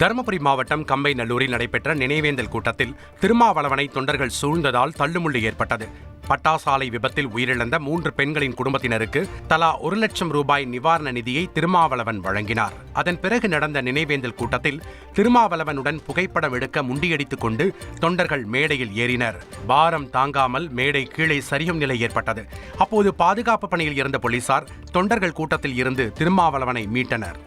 தருமபுரி மாவட்டம் கம்பைநல்லூரில் நடைபெற்ற நினைவேந்தல் கூட்டத்தில் திருமாவளவனை தொண்டர்கள் சூழ்ந்ததால் தள்ளுமுள்ளு ஏற்பட்டது. பட்டாசாலை விபத்தில் உயிரிழந்த 3 பெண்களின் குடும்பத்தினருக்கு தலா 1 லட்சம் ரூபாய் நிவாரண நிதியை திருமாவளவன் வழங்கினார். அதன் பிறகு நடந்த நினைவேந்தல் கூட்டத்தில் திருமாவளவனுடன் புகைப்படம் எடுக்க முண்டியடித்துக் கொண்டு தொண்டர்கள் மேடையில் ஏறினர். பாரம் தாங்காமல் மேடை கீழே சரியும் நிலை ஏற்பட்டது. அப்போது பாதுகாப்பு பணியில் இருந்த போலீசார் தொண்டர்கள் கூட்டத்தில் இருந்து திருமாவளவனை மீட்டனர்.